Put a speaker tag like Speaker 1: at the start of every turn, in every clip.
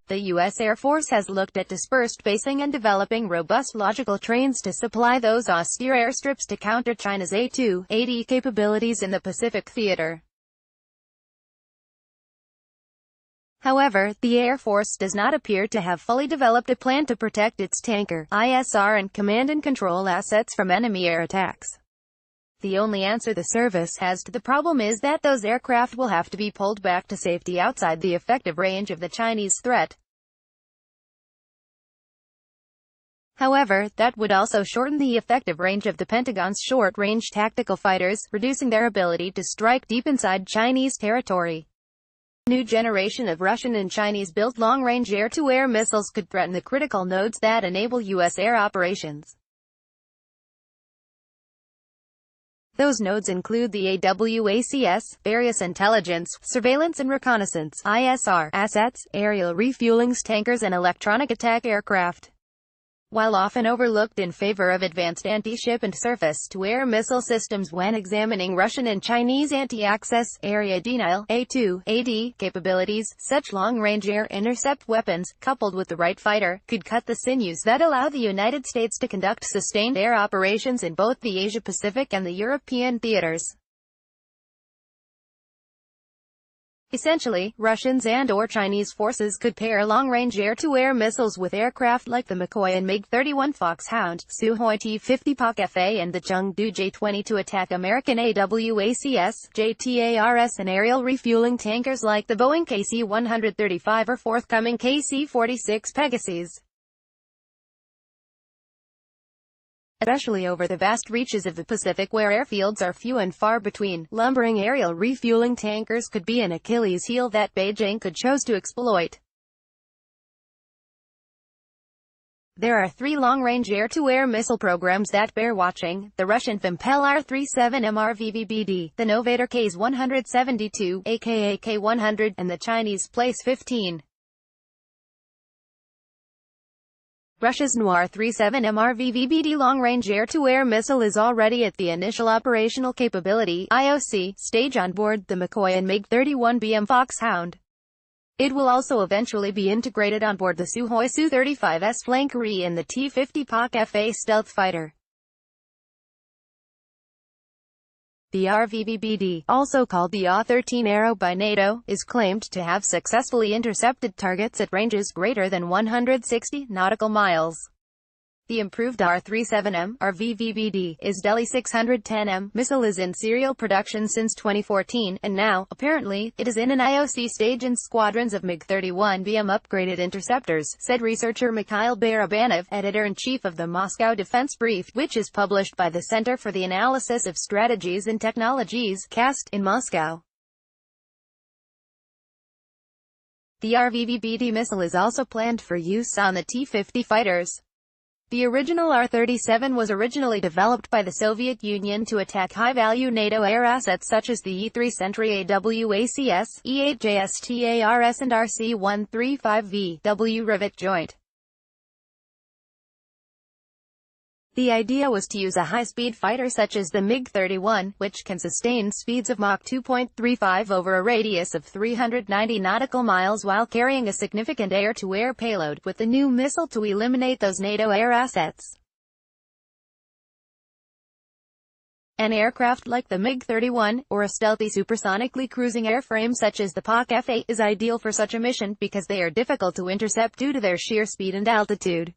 Speaker 1: The U.S. Air Force has looked at dispersed basing and developing robust logical trains to supply those austere airstrips to counter China's A-2/A-D capabilities in the Pacific theater. However, the Air Force does not appear to have fully developed a plan to protect its tanker, ISR and command and control assets from enemy air attacks. The only answer the service has to the problem is that those aircraft will have to be pulled back to safety outside the effective range of the Chinese threat. However, that would also shorten the effective range of the Pentagon's short-range tactical fighters, reducing their ability to strike deep inside Chinese territory. A new generation of Russian and Chinese-built long-range air-to-air missiles could threaten the critical nodes that enable U.S. air operations. Those nodes include the AWACS, various intelligence, surveillance and reconnaissance (ISR) assets, aerial refuelings, tankers and electronic attack aircraft. While often overlooked in favor of advanced anti-ship and surface-to-air missile systems when examining Russian and Chinese anti-access, area denial, A-2/A-D capabilities, such long-range air intercept weapons, coupled with the right fighter, could cut the sinews that allow the United States to conduct sustained air operations in both the Asia-Pacific and the European theaters. Essentially, Russians and/or Chinese forces could pair long-range air-to-air missiles with aircraft like the MiG and MiG-31 Foxhound, Sukhoi T-50 PAK-FA and the Chengdu J-20 to attack American AWACS, JTARS and aerial refueling tankers like the Boeing KC-135 or forthcoming KC-46 Pegasus. Especially over the vast reaches of the Pacific where airfields are few and far between, lumbering aerial refueling tankers could be an Achilles heel that Beijing could choose to exploit. There are three long-range air-to-air missile programs that bear watching: the Russian Fimpel R-37M RVVBD, the Novator KS-172, aka K-100, and the Chinese Place-15. Russia's Noir 37M RVVBD long-range air-to-air missile is already at the initial operational capability (IOC) stage on board the MiG and MiG-31BM Foxhound. It will also eventually be integrated on board the Sukhoi Su-35S Flankery and the T-50 PAK-FA stealth fighter. The RVVBD, also called the A-13 Arrow by NATO, is claimed to have successfully intercepted targets at ranges greater than 160 nautical miles. The improved R-37M RVVBD is Delhi 610M missile is in serial production since 2014, and now, apparently, it is in an IOC stage in squadrons of MiG-31BM upgraded interceptors, said researcher Mikhail Barabanov, editor-in-chief of the Moscow Defense Brief, which is published by the Center for the Analysis of Strategies and Technologies, CAST, in Moscow. The RVVBD missile is also planned for use on the T-50 fighters. The original R-37 was originally developed by the Soviet Union to attack high-value NATO air assets such as the E-3 Sentry AWACS, E-8 JSTARS and RC-135V W Rivet Joint. The idea was to use a high-speed fighter such as the MiG-31, which can sustain speeds of Mach 2.35 over a radius of 390 nautical miles while carrying a significant air-to-air payload, with the new missile to eliminate those NATO air assets. An aircraft like the MiG-31, or a stealthy supersonically cruising airframe such as the PAK-FA, is ideal for such a mission, because they are difficult to intercept due to their sheer speed and altitude.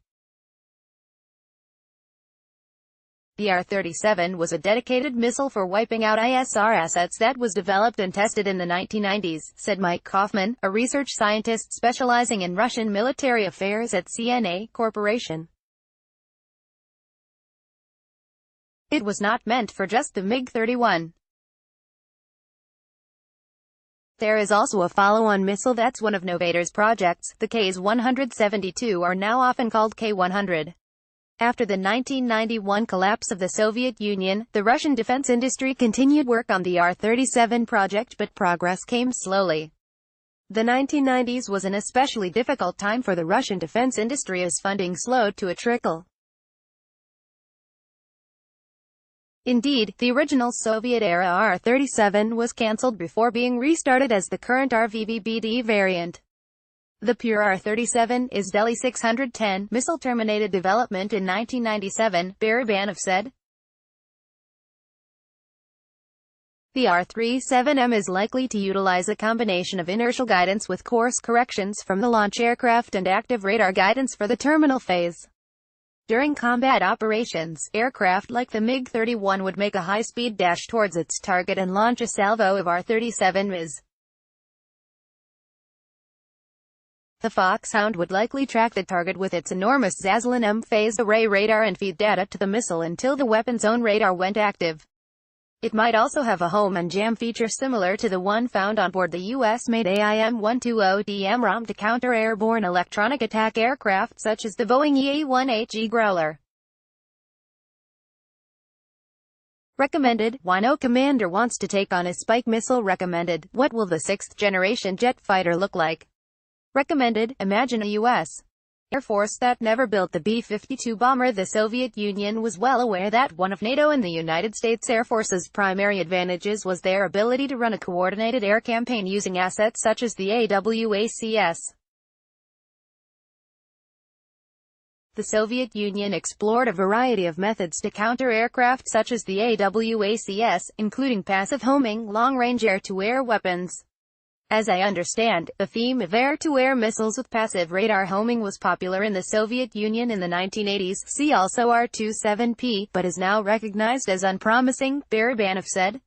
Speaker 1: The R-37 was a dedicated missile for wiping out ISR assets that was developed and tested in the 1990s, said Mike Kaufman, a research scientist specializing in Russian military affairs at CNA Corporation. It was not meant for just the MiG-31. There is also a follow-on missile that's one of Novator's projects, the KS-172, are now often called K-100. After the 1991 collapse of the Soviet Union, the Russian defense industry continued work on the R-37 project, but progress came slowly. The 1990s was an especially difficult time for the Russian defense industry as funding slowed to a trickle. Indeed, the original Soviet-era R-37 was cancelled before being restarted as the current RVVBD variant. The pure R-37 is Delhi 610 missile terminated development in 1997, Barabanov said. The R-37M is likely to utilize a combination of inertial guidance with course corrections from the launch aircraft and active radar guidance for the terminal phase. During combat operations, aircraft like the MiG-31 would make a high-speed dash towards its target and launch a salvo of R-37Ms. The Foxhound would likely track the target with its enormous Zaslin M phased array radar and feed data to the missile until the weapon's own radar went active. It might also have a home and jam feature similar to the one found on board the U.S.-made AIM-120D AMRAAM to counter airborne electronic attack aircraft such as the Boeing EA-1HE Growler. Recommended: why no commander wants to take on a Spike missile. Recommended: what will the 6th generation jet fighter look like? Recommended: imagine a U.S. Air Force that never built the B-52 bomber. The Soviet Union was well aware that one of NATO and the United States Air Force's primary advantages was their ability to run a coordinated air campaign using assets such as the AWACS. The Soviet Union explored a variety of methods to counter aircraft such as the AWACS, including passive homing, long-range air-to-air weapons. As I understand, the theme of air-to-air missiles with passive radar homing was popular in the Soviet Union in the 1980s, see also R-27P, but is now recognized as unpromising, Barabanov said.